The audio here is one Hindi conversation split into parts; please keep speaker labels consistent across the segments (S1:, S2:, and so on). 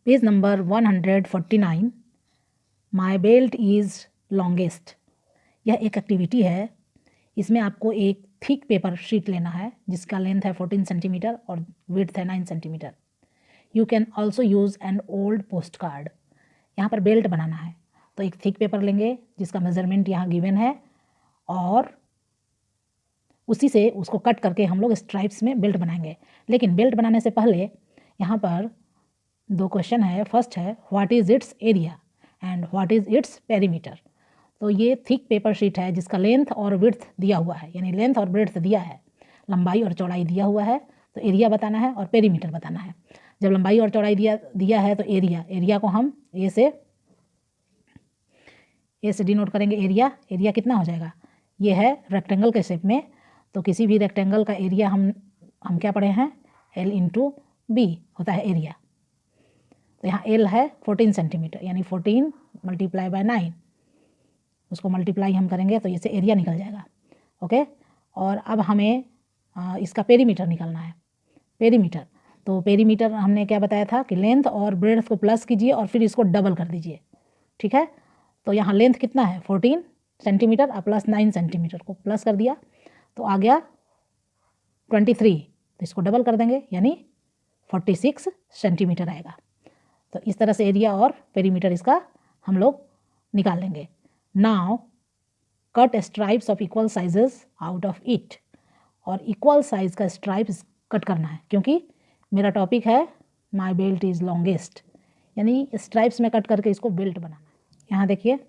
S1: Page number 149, my belt is longest. यह एक एक्टिविटी है। इसमें आपको एक थिक पेपर शीट लेना है जिसका लेंथ है 14 सेंटीमीटर और विड्थ है 9 centimetre. You can also use an old post card. यहाँ पर बेल्ट बनाना है तो एक थिक पेपर लेंगे जिसका मेजरमेंट यहाँ गिवन है और उसी से उसको कट करके हम लोग स्ट्राइप्स में बेल्ट बनाएंगे। लेकिन बेल्ट बनाने से पहले यहाँ पर दो क्वेश्चन है। फर्स्ट है what is it's area and what is its perimeter. तो ये थिक पेपर शीट है जिसका लेंथ और विड्थ दिया हुआ है, यानी लेंथ और ब्रेड्थ दिया है, लंबाई और चौड़ाई दिया हुआ है, तो एरिया बताना है और पेरीमीटर बताना है। जब लंबाई और चौड़ाई दिया है तो एरिया को हम ए से डिनोट करेंगे। एरिया कितना हो जाएगा, ये है रेक्टेंगल के शेप में, तो किसी भी रेक्टेंगल का एरिया हम क्या पढ़े हैं, L इंटू बी होता है एरिया। तो यहाँ L है 14 सेंटीमीटर, यानी 14 मल्टीप्लाई बाय 9, उसको मल्टीप्लाई हम करेंगे तो इससे एरिया निकल जाएगा। ओके, और अब हमें इसका पेरीमीटर निकालना है। पेरीमीटर, तो पेरीमीटर हमने क्या बताया था कि लेंथ और ब्रेड्थ को प्लस कीजिए और फिर इसको डबल कर दीजिए। ठीक है, तो यहाँ लेंथ कितना है 14 सेंटीमीटर और प्लस 9 सेंटीमीटर को प्लस कर दिया तो आ गया 23, तो इसको डबल कर देंगे यानी 46 सेंटीमीटर आएगा। तो इस तरह से एरिया और पेरीमीटर इसका हम लोग निकाल लेंगे। Now cut stripes of equal sizes out of it, और इक्वल साइज का स्ट्राइप्स कट करना है क्योंकि मेरा टॉपिक है माई बेल्ट इज़ लॉन्गेस्ट, यानी स्ट्राइप्स में कट करके इसको बेल्ट बनाना है। यहाँ देखिए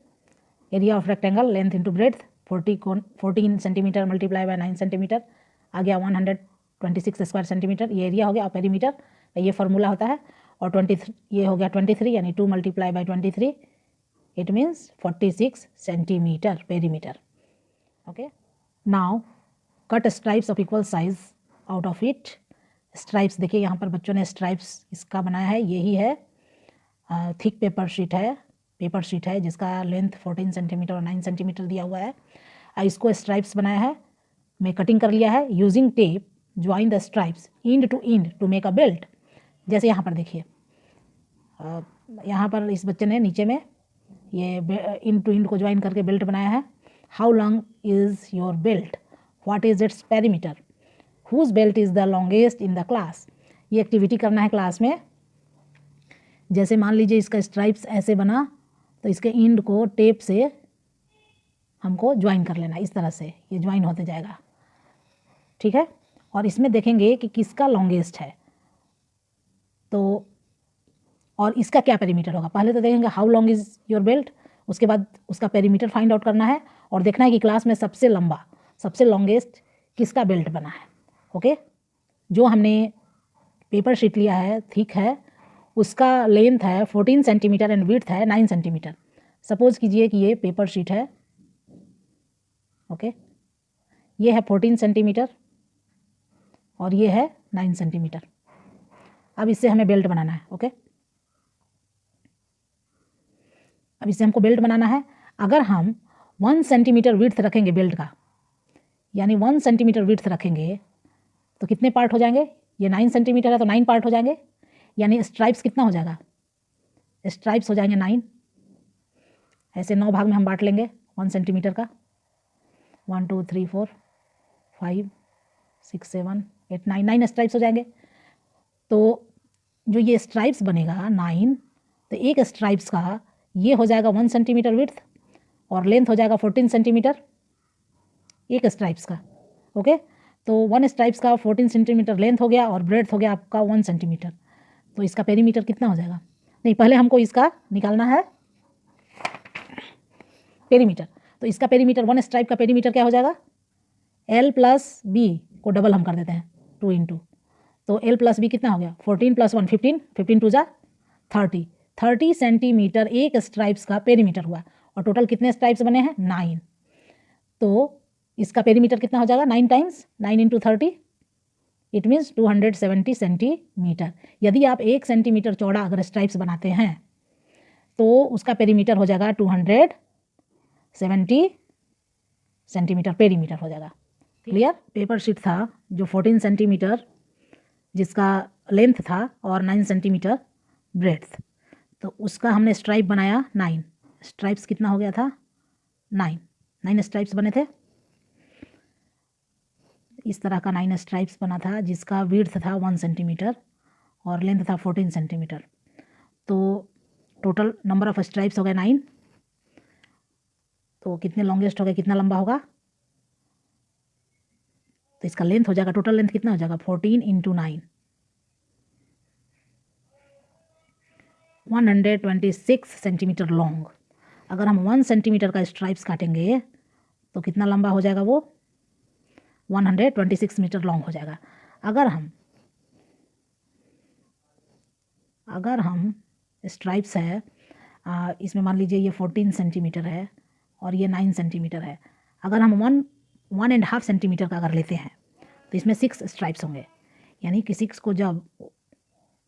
S1: area of rectangle length into breadth 14 centimetre multiply by 9 centimetre आ गया 126 स्क्वायर सेंटीमीटर, ये एरिया हो गया। और पेरीमीटर ये फार्मूला होता है, और 23 ये हो गया 23, यानी 2 multiply by 23 it means 46 centimetre perimeter. Okay, now cut stripes of equal size out of it. Stripes देखिए यहाँ पर बच्चों ने स्ट्राइप्स इसका बनाया है, यही है थिक पेपर शीट है जिसका लेंथ 14 सेंटीमीटर और 9 सेंटीमीटर दिया हुआ है। इसको स्ट्राइप्स बनाया है, मैं कटिंग कर लिया है। Using tape join the stripes end to make a belt. जैसे यहाँ पर देखिए, यहाँ पर इस बच्चे ने नीचे में ये इंड टू इंड को ज्वाइन करके बेल्ट बनाया है। How long is your belt, what is its perimeter, whose belt is the longest in the class. ये एक्टिविटी करना है क्लास में। जैसे मान लीजिए इसका स्ट्राइप्स ऐसे बना तो इसके इंड को टेप से हमको ज्वाइन कर लेना, इस तरह से ये ज्वाइन होते जाएगा। ठीक है, और इसमें देखेंगे कि किसका लॉन्गेस्ट है तो, और इसका क्या पेरीमीटर होगा। पहले तो देखेंगे how long is your belt, उसके बाद उसका पेरीमीटर फाइंड आउट करना है और देखना है कि क्लास में सबसे लंबा, सबसे लॉन्गेस्ट किसका बेल्ट बना है। ओके, जो हमने पेपर शीट लिया है थिक है, उसका लेंथ है 14 सेंटीमीटर एंड विड्थ है 9 सेंटीमीटर। सपोज कीजिए कि ये पेपर शीट है, ओके, ये है 14 सेंटीमीटर और ये है 9 सेंटीमीटर। अब इससे हमें बेल्ट बनाना है। ओके, अब इससे हमको बेल्ट बनाना है। अगर हम 1 सेंटीमीटर विड्थ रखेंगे बेल्ट का, यानी 1 सेंटीमीटर विड्थ रखेंगे तो कितने पार्ट हो जाएंगे, ये 9 सेंटीमीटर है तो 9 पार्ट हो जाएंगे, यानी स्ट्राइप्स कितना हो जाएगा, स्ट्राइप्स हो जाएंगे 9। ऐसे 9 भाग में हम बांट लेंगे 1 सेंटीमीटर का, 1 2 3 4 5 6 7 8 9 स्ट्राइप्स हो जाएंगे। तो जो ये स्ट्राइप्स बनेगा 9, तो एक स्ट्राइप्स का ये हो जाएगा 1 सेंटीमीटर विड्थ और लेंथ हो जाएगा 14 सेंटीमीटर एक स्ट्राइप्स का। ओके, तो 1 स्ट्राइप्स का 14 सेंटीमीटर लेंथ हो गया और ब्रेड्थ हो गया आपका 1 सेंटीमीटर। तो इसका पेरीमीटर कितना हो जाएगा, नहीं पहले हमको इसका निकालना है पेरीमीटर। तो इसका पेरीमीटर 1 स्ट्राइप का पेरीमीटर क्या हो जाएगा, L प्लस बी को डबल हम कर देते हैं 2 इंटू, तो L प्लस बी कितना हो गया 14 प्लस 1 15, 15 टू जा 30 सेंटीमीटर एक स्ट्राइप्स का पेरीमीटर हुआ। और टोटल कितने स्ट्राइप्स बने हैं 9, तो इसका पेरीमीटर कितना हो जाएगा 9 times 9 into 30 it means 270 centimetre. यदि आप 1 सेंटीमीटर चौड़ा अगर स्ट्राइप्स बनाते हैं तो उसका पेरीमीटर हो जाएगा 270 सेंटीमीटर पेरीमीटर हो जाएगा। क्लियर, पेपर शीट था जो 14 सेंटीमीटर जिसका लेंथ था और 9 सेंटीमीटर ब्रेड्थ, तो उसका हमने स्ट्राइप बनाया 9, स्ट्राइप्स कितना हो गया था 9 स्ट्राइप्स बने थे। इस तरह का 9 स्ट्राइप्स बना था जिसका विड्थ था 1 सेंटीमीटर और लेंथ था 14 सेंटीमीटर। तो टोटल नंबर ऑफ स्ट्राइप्स हो गए 9, तो कितने लॉन्गेस्ट हो गए, कितना लंबा होगा, तो इसका लेंथ हो जाएगा, टोटल लेंथ कितना हो जाएगा 14 × 9, 126 सेंटीमीटर लॉन्ग। अगर हम 1 सेंटीमीटर का स्ट्राइप्स काटेंगे तो कितना लंबा हो जाएगा, वो 126 मीटर लॉन्ग हो जाएगा। अगर हम स्ट्राइप्स है, इसमें मान लीजिए ये 14 सेंटीमीटर है और ये 9 सेंटीमीटर है, अगर हम 1.5 सेंटीमीटर का अगर लेते हैं तो इसमें 6 स्ट्राइप्स होंगे, यानी कि 6 को जब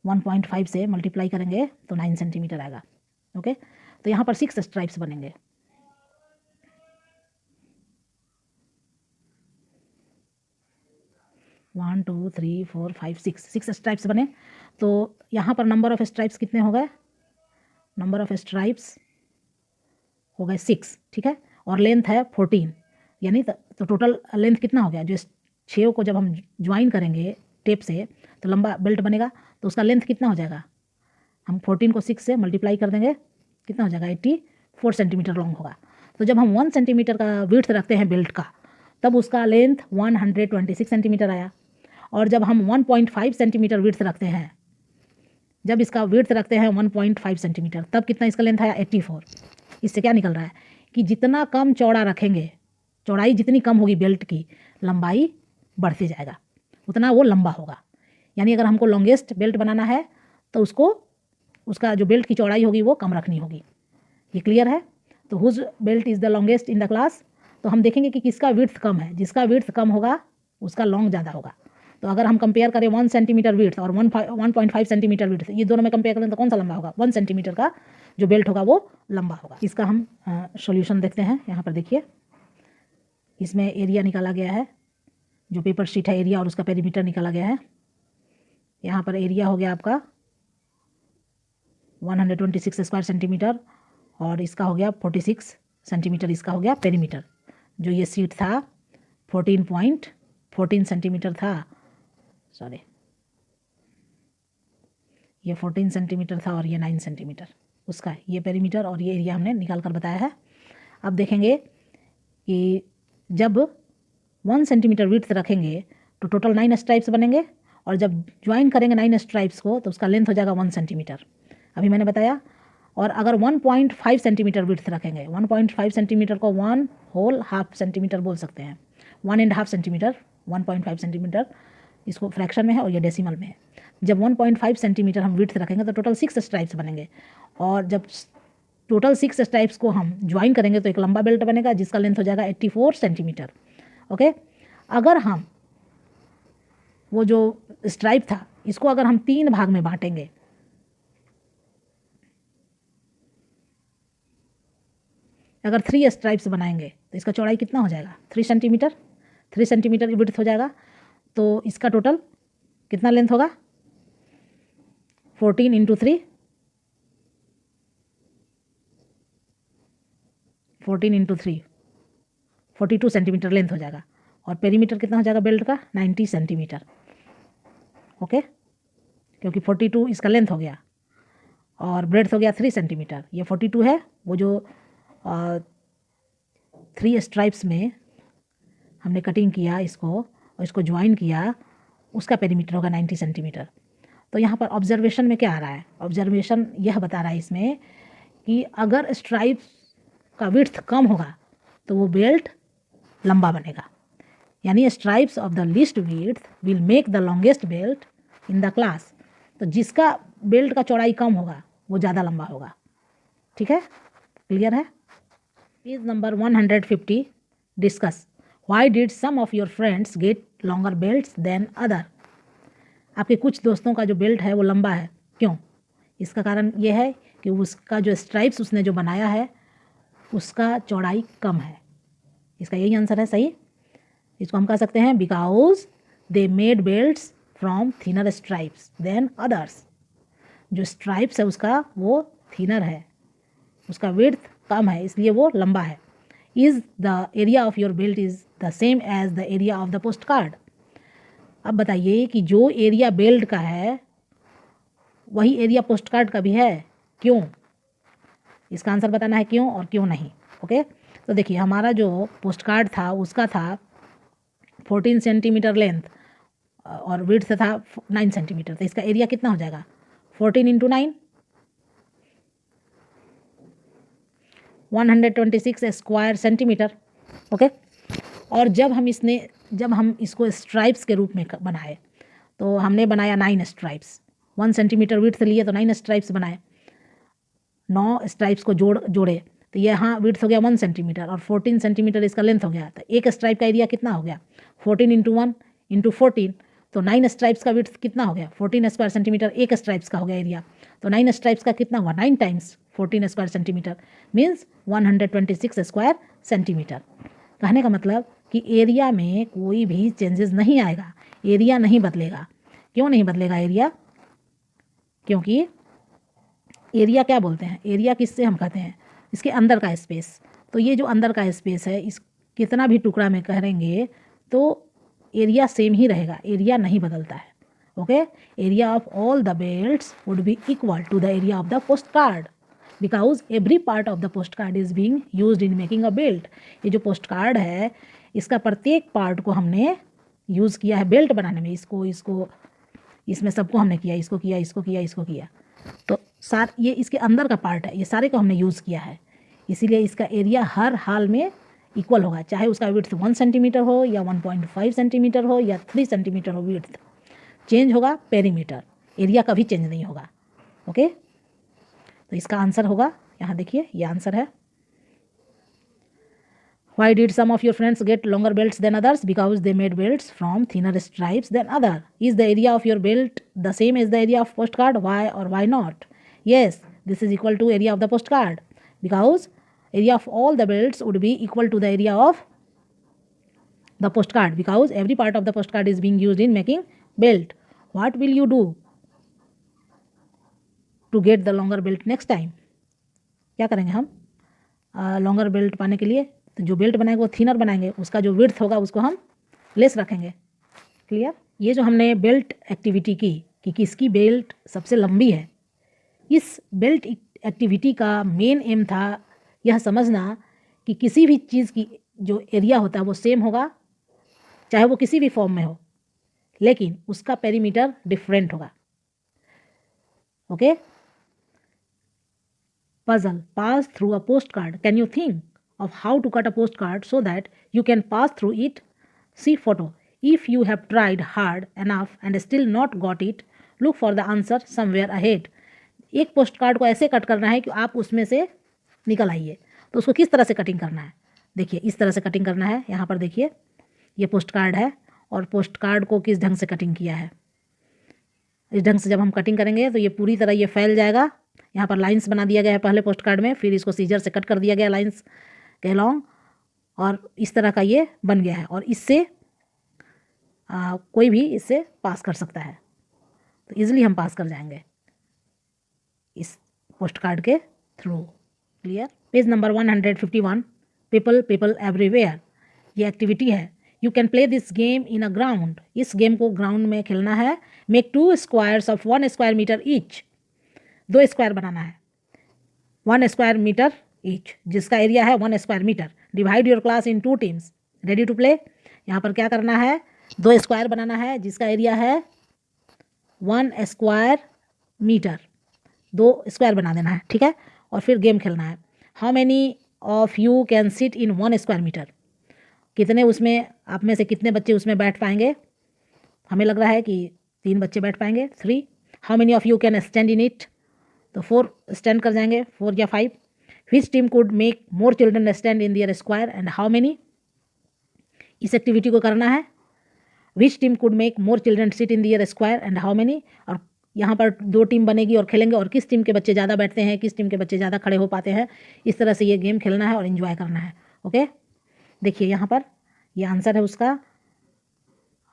S1: 1.5 से मल्टीप्लाई करेंगे तो 9 सेंटीमीटर आएगा। ओके, तो यहाँ पर 6 स्ट्राइप्स बनेंगे। One two three four five six stripes बने। तो यहाँ पर नंबर ऑफ स्ट्राइप्स कितने हो गए, नंबर ऑफ स्ट्राइप्स हो गए 6, ठीक है, और लेंथ है 14, यानी तो टोटल लेंथ कितना हो गया, जो 6 को जब हम ज्वाइन करेंगे टेप से तो लंबा बेल्ट बनेगा, तो उसका लेंथ कितना हो जाएगा, हम 14 को 6 से मल्टीप्लाई कर देंगे, कितना हो जाएगा 84 सेंटीमीटर लॉन्ग होगा। तो जब हम 1 सेंटीमीटर का विड्थ रखते हैं बेल्ट का, तब उसका लेंथ 126 सेंटीमीटर आया, और जब हम 1.5 सेंटीमीटर विड्थ रखते हैं, जब इसका विड्थ रखते हैं 1.5 सेंटीमीटर, तब कितना इसका लेंथ आया 84। इससे क्या निकल रहा है कि जितना कम चौड़ा रखेंगे, चौड़ाई जितनी कम होगी बेल्ट की, लंबाई बढ़ती जाएगा, उतना वो लंबा होगा। यानी अगर हमको लॉन्गेस्ट बेल्ट बनाना है तो उसका जो बेल्ट की चौड़ाई होगी वो कम रखनी होगी। ये क्लियर है। तो whose belt is the longest in the class, तो हम देखेंगे कि किसका विड्थ कम है, जिसका विड्थ कम होगा उसका लॉन्ग ज़्यादा होगा। तो अगर हम कंपेयर करें 1 सेंटीमीटर विड्थ और 1.5 सेंटीमीटर विड्थ, ये दोनों में कंपेयर करें तो कौन सा लंबा होगा, 1 सेंटीमीटर का जो बेल्ट होगा वो लंबा होगा। इसका हम सॉल्यूशन देखते हैं। यहाँ पर देखिए, इसमें एरिया निकाला गया है, जो पेपर शीट है एरिया, और उसका पेरीमीटर निकाला गया है। यहाँ पर एरिया हो गया आपका 126 स्क्वायर सेंटीमीटर, और इसका हो गया 46 सेंटीमीटर, इसका हो गया पेरीमीटर। जो ये शीट था 14.14 सेंटीमीटर था, सॉरी ये 14 सेंटीमीटर था और ये 9 सेंटीमीटर, उसका ये पेरीमीटर और ये एरिया हमने निकाल कर बताया है। अब देखेंगे कि जब 1 सेंटीमीटर विड्थ रखेंगे तो टोटल 9 स्ट्राइप्स बनेंगे, और जब ज्वाइन करेंगे 9 स्ट्राइप्स को तो उसका लेंथ हो जाएगा 1 सेंटीमीटर, अभी मैंने बताया। और अगर 1.5 सेंटीमीटर विड्थ रखेंगे, 1.5 सेंटीमीटर को 1/2 सेंटीमीटर बोल सकते हैं, 1.5 सेंटीमीटर, 1.5 सेंटीमीटर इसको फ्रैक्शन में है और ये डेसिमल में है। जब 1.5 सेंटीमीटर हम विड्थ रखेंगे तो टोटल 6 स्ट्राइप्स बनेंगे, और जब टोटल 6 स्ट्राइप्स को हम ज्वाइन करेंगे तो एक लंबा बेल्ट बनेगा जिसका लेंथ हो जाएगा 84 सेंटीमीटर। ओके, अगर हम वो जो स्ट्राइप था इसको अगर हम 3 भाग में बांटेंगे, अगर 3 स्ट्राइप्स बनाएंगे तो इसका चौड़ाई कितना हो जाएगा 3 सेंटीमीटर, 3 सेंटीमीटर की विड्थ हो जाएगा। तो इसका टोटल कितना लेंथ होगा 14 × 3, 14 × 3 42 सेंटीमीटर लेंथ हो जाएगा, और पेरीमीटर कितना हो जाएगा बेल्ट का 90 सेंटीमीटर। ओके, क्योंकि 42 इसका लेंथ हो गया और ब्रेड्थ हो गया 3 सेंटीमीटर, ये 42 है, वो जो 3 स्ट्राइप्स में हमने कटिंग किया इसको और इसको ज्वाइन किया, उसका पेरीमीटर होगा 90 सेंटीमीटर। तो यहाँ पर ऑब्जर्वेशन में क्या आ रहा है, ऑब्जर्वेशन यह बता रहा है इसमें कि अगर स्ट्राइप्स का विड्थ कम होगा तो वो बेल्ट लंबा बनेगा, यानी stripes of the least width will make the longest belt in the class. तो जिसका बेल्ट का चौड़ाई कम होगा वो ज़्यादा लंबा होगा। ठीक है, क्लियर है। Page number 150, discuss why did some of your friends get longer belts than other. आपके कुछ दोस्तों का जो बेल्ट है वो लंबा है, क्यों? इसका कारण ये है कि उसका जो स्ट्राइप्स उसने जो बनाया है उसका चौड़ाई कम है। इसका यही आंसर है सही। इसको हम कह सकते हैं because they made belts from thinner stripes than others. जो स्ट्राइप्स है उसका वो थिनर है, उसका विड्थ कम है, इसलिए वो लंबा है। Is the area of your belt is the same as the area of the post card. अब बताइए कि जो एरिया बेल्ट का है वही एरिया पोस्ट कार्ड का भी है, क्यों? इसका आंसर बताना है क्यों और क्यों नहीं। ओके, तो देखिए हमारा जो पोस्ट कार्ड था उसका था 14 सेंटीमीटर लेंथ और विड्थ था 9 सेंटीमीटर, तो इसका एरिया कितना हो जाएगा? 14 इंटू 9, 126 स्क्वायर सेंटीमीटर। ओके, और जब हम इसको स्ट्राइप्स के रूप में बनाए तो हमने बनाया 9 स्ट्राइप्स, 1 सेंटीमीटर विड्थ लिए तो 9 स्ट्राइप्स बनाए, 9 स्ट्राइप्स को जोड़े तो ये यहाँ विड्थ हो गया 1 सेंटीमीटर और 14 सेंटीमीटर इसका लेंथ हो गया। तो एक स्ट्राइप का एरिया कितना हो गया? 14 इंटू 1 इंटू 14, तो 9 स्ट्राइप्स का विड्थ कितना हो गया? 14 स्क्वायर सेंटीमीटर एक स्ट्राइप्स का हो गया एरिया। तो 9 स्ट्राइप्स का कितना हुआ? 9 times 14 square centimetre means 126 square centimetre. कहने का मतलब कि एरिया में कोई भी चेंजेस नहीं आएगा, एरिया नहीं बदलेगा। क्यों नहीं बदलेगा एरिया? क्योंकि एरिया क्या बोलते हैं? एरिया किससे हम कहते हैं? इसके अंदर का स्पेस। तो ये जो अंदर का स्पेस है इस कितना भी टुकड़ा में करेंगे तो एरिया सेम ही रहेगा, एरिया नहीं बदलता है। Okay, area of all the belts would be equal to the area of the post card because every part of the post card is being used in making a belt. ये जो पोस्ट कार्ड है इसका प्रत्येक पार्ट को हमने यूज़ किया है बेल्ट बनाने में। इसको इसमें सबको हमने किया, इसको किया, इसको किया, इसको किया। तो ये इसके अंदर का पार्ट है, ये सारे को हमने यूज़ किया है, इसीलिए इसका एरिया हर हाल में इक्वल होगा, चाहे उसका विड्थ 1 सेंटीमीटर हो या 1.5 सेंटीमीटर हो या 3 सेंटीमीटर हो विड्थ। चेंज होगा पेरीमीटर, एरिया कभी चेंज नहीं होगा। ओके, तो इसका आंसर होगा, यहाँ देखिए ये आंसर है। Why did some of your friends get longer belts than others? Because they made belts from thinner stripes than other. Is the area of your belt the same as the area of postcard? Why or why not? Yes, this is equal to area of the postcard because area of all the belts would be equal to the area of the postcard because every part of the postcard is being used in making belt. What will you do to get the longer belt next time? क्या करेंगे हम लॉन्गर बेल्ट पाने के लिए? तो जो बेल्ट बनाएंगे वो थिनर बनाएंगे, उसका जो विड्थ होगा उसको हम लेस रखेंगे। क्लियर? ये जो हमने बेल्ट एक्टिविटी की कि किसकी बेल्ट सबसे लंबी है, इस बेल्ट एक्टिविटी का मेन एम था यह समझना कि किसी भी चीज़ की जो एरिया होता है वो सेम होगा, चाहे वो किसी भी फॉर्म में हो, लेकिन उसका पेरीमीटर डिफरेंट होगा। Okay, puzzle pass through a postcard. Can you think of how to cut a postcard so that you can pass through it? See photo. If you have tried hard enough and still not got it, look for the answer somewhere ahead. एक पोस्ट कार्ड को ऐसे कट करना है कि आप उसमें से निकल आइए। तो उसको किस तरह से कटिंग करना है? देखिए इस तरह से कटिंग करना है। यहाँ पर देखिए ये पोस्ट कार्ड है और पोस्ट कार्ड को किस ढंग से कटिंग किया है। इस ढंग से जब हम कटिंग करेंगे तो ये पूरी तरह ये फैल जाएगा। यहाँ पर लाइंस बना दिया गया है पहले पोस्ट कार्ड में, फिर इसको सीजर से कट कर दिया गया लाइंस के अलॉन्ग और इस तरह का ये बन गया है और इससे कोई भी इससे पास कर सकता है। तो ईजिली हम पास कर जाएंगे इस पोस्ट कार्ड के थ्रू। Clear? Page number 151 people everywhere, ये एक्टिविटी है। You can play this game in a ground. इस गेम को ग्राउंड में खेलना है। Make 2 squares of 1 square metre each. 2 square बनाना है 1 स्क्वायर मीटर ईच, जिसका एरिया है 1 square metre. Divide your class in 2 teams. Ready to play? यहाँ पर क्या करना है? 2 स्क्वायर बनाना है जिसका एरिया है 1 स्क्वायर मीटर। 2 स्क्वायर बना देना है, ठीक है, और फिर गेम खेलना है। How many of you can sit in 1 square metre? कितने उसमें आप में से कितने बच्चे उसमें बैठ पाएंगे? हमें लग रहा है कि 3 बच्चे बैठ पाएंगे, 3। How many of you can stand in it? तो 4 स्टैंड कर जाएंगे, 4 या 5। Which team could make more children stand in their square and how many? इस एक्टिविटी को करना है। Which team could make more children sit in their square and how many? और यहाँ पर 2 टीम बनेगी और खेलेंगे और किस टीम के बच्चे ज़्यादा बैठते हैं, किस टीम के बच्चे ज़्यादा खड़े हो पाते हैं, इस तरह से ये गेम खेलना है और इन्जॉय करना है। ओके, देखिए यहाँ पर ये आंसर है उसका।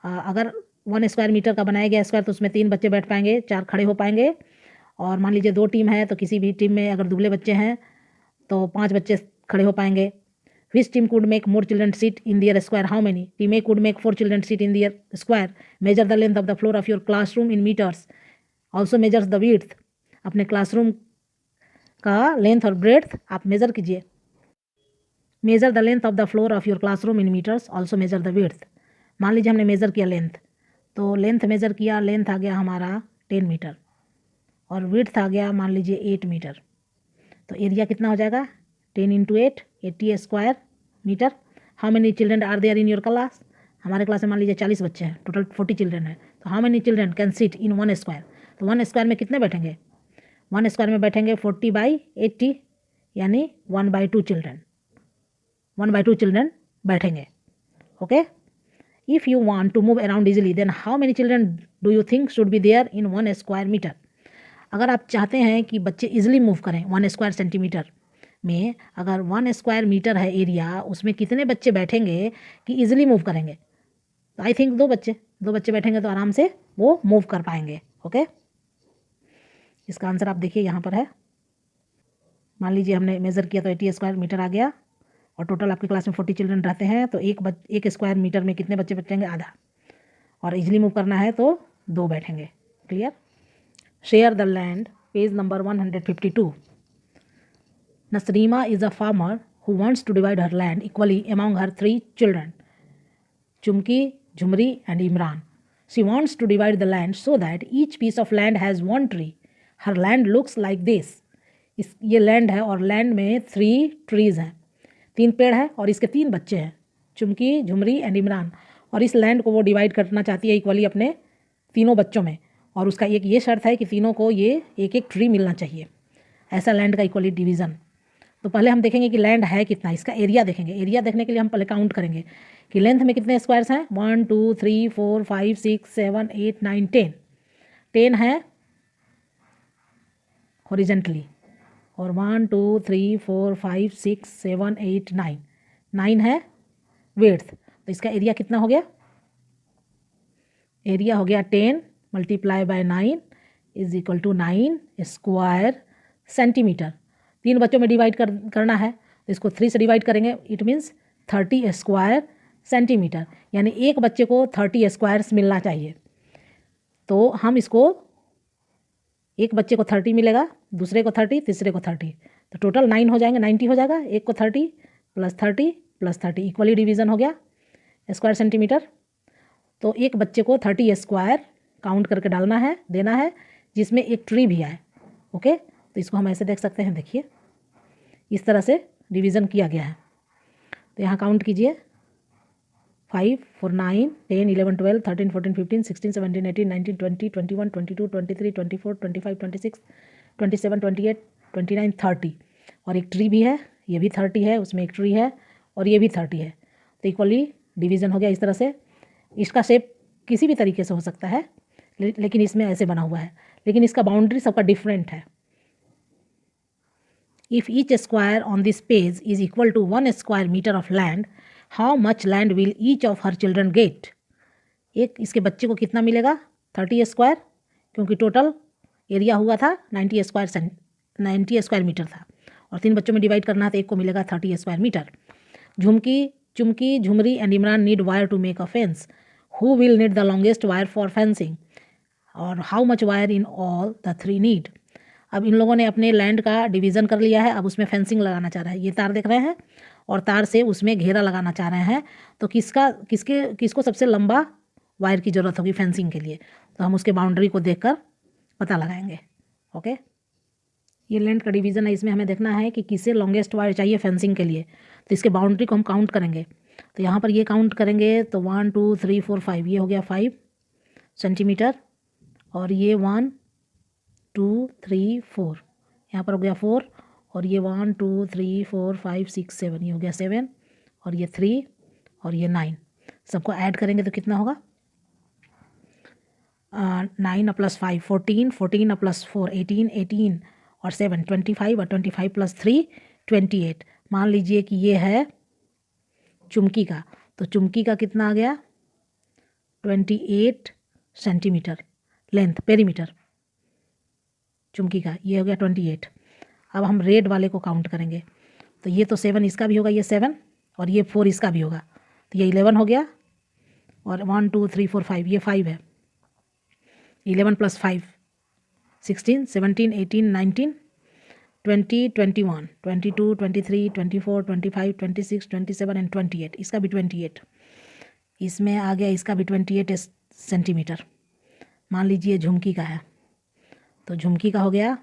S1: अगर 1 स्क्वायर मीटर का बनाया गया स्क्वायर तो उसमें 3 बच्चे बैठ पाएंगे, 4 खड़े हो पाएंगे और मान लीजिए 2 टीम है, तो किसी भी टीम में अगर दुबले बच्चे हैं तो 5 बच्चे खड़े हो पाएंगे। Which team could make more children sit in their square? How many? Team A could make 4 children sit in their square. Measure the length of the floor of your classroom in meters. Also measures the width. अपने क्लासरूम का लेंथ और ब्रेड्थ आप मेज़र कीजिए। Measure the length of the floor of your classroom in metres, also measure the width. मान लीजिए हमने मेज़र किया लेंथ, तो लेंथ मेज़र किया, लेंथ आ गया हमारा 10 मीटर और विड्थ आ गया मान लीजिए 8 मीटर। तो एरिया कितना हो जाएगा? 10 into 8, 80 square metre. How many children are there in your class? हमारे क्लास में मान लीजिए 40 बच्चे हैं, टोटल 40 चिल्ड्रन है। तो how many children can sit in 1 square? तो 1 स्क्वायर में कितने बैठेंगे? 1 स्क्वायर में बैठेंगे 40/80, यानी 1/2 चिल्ड्रन, 1/2 चिल्ड्रन बैठेंगे। Okay, if you want to move around easily then how many children do you think should be there in 1 square metre? अगर आप चाहते हैं कि बच्चे इजीली मूव करें 1 स्क्वायर सेंटीमीटर में, अगर 1 स्क्वायर मीटर है एरिया, उसमें कितने बच्चे बैठेंगे कि इजीली मूव करेंगे? तो आई थिंक 2 बच्चे, 2 बच्चे बैठेंगे तो आराम से वो मूव कर पाएंगे। ओके, इसका आंसर आप देखिए यहाँ पर है। मान लीजिए हमने मेज़र किया तो 80 स्क्वायर मीटर आ गया और टोटल आपकी क्लास में 40 चिल्ड्रन रहते हैं, तो एक स्क्वायर मीटर में कितने बच्चे बैठेंगे? आधा। और इजीली मूव करना है तो 2 बैठेंगे। Clear? Share the land, page number 152। Nasrima is a farmer who wants to divide her land equally among her 3 children, Chumki, Jhumri and Imran. She wants to divide the land so that each piece of land has 1 tree. Her land looks like this. ये लैंड है और लैंड में 3 ट्रीज़ हैं, 3 पेड़ हैं और इसके 3 बच्चे हैं, चुमकी, झुमरी एंड इमरान। और इस लैंड को वो डिवाइड करना चाहती है इक्वली अपने तीनों बच्चों में, और उसका एक ये शर्त है कि तीनों को ये एक एक ट्री मिलना चाहिए। ऐसा लैंड का इक्वली डिवीज़न। तो पहले हम देखेंगे कि लैंड है कितना, इसका एरिया देखेंगे। एरिया देखने के लिए हम पहले काउंट करेंगे कि लेंथ में कितने स्क्वायर्स हैं। 1 2 3 4 5 6 7 8 9 10। 10 है हॉरिजेंटली और 1 2 3 4 5 6 7 8 9, 9 है विड्थ। तो इसका एरिया कितना हो गया? एरिया हो गया 10 multiply by 9 is equal to 9 square centimetre. 3 बच्चों में डिवाइड करना है तो इसको 3 से डिवाइड करेंगे, इट मीन्स 30 स्क्वायर सेंटीमीटर, यानी एक बच्चे को 30 स्क्वायर्स मिलना चाहिए। तो हम इसको, एक बच्चे को 30 मिलेगा, दूसरे को 30, तीसरे को 30, तो टोटल 9 हो जाएंगे, 90 हो जाएगा। एक को 30 प्लस 30 प्लस 30 इक्वली डिवीज़न हो गया स्क्वायर सेंटीमीटर। तो एक बच्चे को 30 स्क्वायर काउंट करके डालना है, देना है, जिसमें एक ट्री भी आए। ओके, तो इसको हम ऐसे देख सकते हैं, देखिए इस तरह से डिवीज़न किया गया है। तो यहाँ काउंट कीजिए 5 4 9 10 11 12 13 14 15 16 17 18 19 20 21 22 23 24 25 26 27 28 29 30। और एक ट्री भी है, ये भी 30 है, उसमें एक ट्री है और ये भी 30 है। तो इक्वली डिवीज़न हो गया इस तरह से। इसका शेप किसी भी तरीके से हो सकता है, लेकिन इसमें ऐसे बना हुआ है, लेकिन इसका बाउंड्री सबका डिफरेंट है। If each square on this page is equal to 1 square meter of land, how much land will each of her children get? एक इसके बच्चे को कितना मिलेगा? 30 स्क्वायर, क्योंकि टोटल एरिया हुआ था 90 स्क्वायर मीटर था, और 3 बच्चों में डिवाइड करना है तो एक को मिलेगा 30 square metre. Jhumki, Chumki, Jhumri and Imran need wire to make a fence. Who will need the longest wire for fencing? और how much wire in all the 3 need? अब इन लोगों ने अपने लैंड का डिवीज़न कर लिया है, अब उसमें फेंसिंग लगाना चाह रहा है। ये तार देख रहे हैं और तार से उसमें घेरा लगाना चाह रहे हैं, तो किसको सबसे लंबा वायर की ज़रूरत होगी फेंसिंग के लिए? तो हम उसके बाउंड्री को देखकर पता लगाएंगे। ओके, ये लैंड का डिवीज़न है, इसमें हमें देखना है कि किसे लॉन्गेस्ट वायर चाहिए फेंसिंग के लिए। तो इसके बाउंड्री को हम काउंट करेंगे, तो यहाँ पर ये काउंट करेंगे तो 1 2 3 4 5, ये हो गया 5 सेंटीमीटर, और ये 1 2 3 4, यहाँ पर हो गया 4, और ये 1 2 3 4 5 6 7, ये हो गया 7, और ये 3 और ये 9। सबको ऐड करेंगे तो कितना होगा? 9 प्लस 5 14, 14 प्लस 4 18, 18 और 7 25, और 25 प्लस 3 28। मान लीजिए कि ये है चुमकी का, तो चुमकी का कितना आ गया? 28 सेंटीमीटर लेंथ, पेरीमीटर। चुमकी का, ये हो गया 28। अब हम रेड वाले को काउंट करेंगे, तो ये तो 7 इसका भी होगा, ये 7, और ये 4 इसका भी होगा, तो ये 11 हो गया, और 1 2 3 4 5 ये 5 है, 11 + 5 16 17 18 19 20 21 22 23 24 25 26 27 एंड 28, इसका भी 28, इसमें आ गया इसका भी 28 सेंटीमीटर। मान लीजिए झुमकी का है, तो झुमकी का हो गया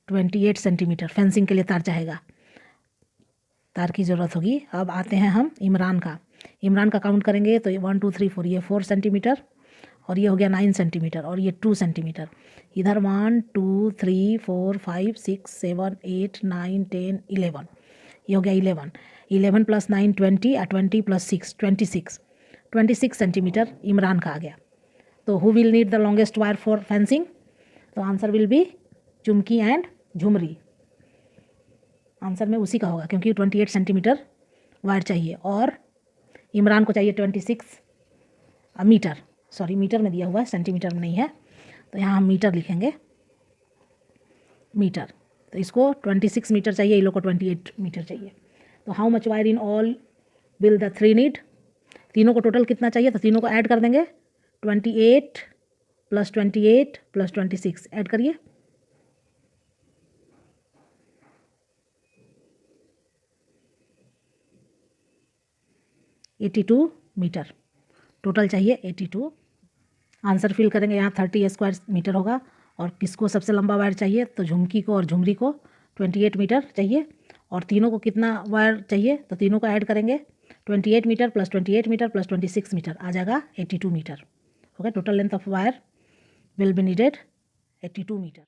S1: 28 सेंटीमीटर। फेंसिंग के लिए तार चाहेगा, तार की ज़रूरत होगी। अब आते हैं हम इमरान का। इमरान का काउंट करेंगे तो 1 2 3 4 ये 4 सेंटीमीटर, और ये हो गया 9 सेंटीमीटर, और ये 2 सेंटीमीटर। इधर 1 2 3 4 5 6 7 8 9 10 11, ये हो गया 11। 11 + 9 20, 20 + 6 26 सेंटीमीटर इमरान का आ गया। तो who will need the longest wire for fencing? तो answer will be Chumki and Jhumri. Answer में उसी का होगा, क्योंकि 28 सेंटीमीटर वायर चाहिए, और इमरान को चाहिए 26 मीटर। सॉरी, मीटर में दिया हुआ है, सेंटीमीटर में नहीं है, तो यहाँ हम मीटर लिखेंगे, मीटर। तो इसको 26 मीटर चाहिए, ये लोग को 28 मीटर चाहिए। तो how much wire in all will the 3 need? तीनों को टोटल कितना चाहिए, तो तीनों को ऐड कर देंगे, 28 + 28 + 26 ऐड करिए, 82 मीटर टोटल चाहिए, 82। आंसर फिल करेंगे, यहाँ 30 स्क्वायर मीटर होगा। और किसको सबसे लंबा वायर चाहिए, तो झुमकी को और झुमरी को 28 मीटर चाहिए। और तीनों को कितना वायर चाहिए, तो तीनों को ऐड करेंगे, 28 मीटर + 28 मीटर + 26 मीटर आ जाएगा 82 metre. Okay, total length of wire will be needed 82 metre.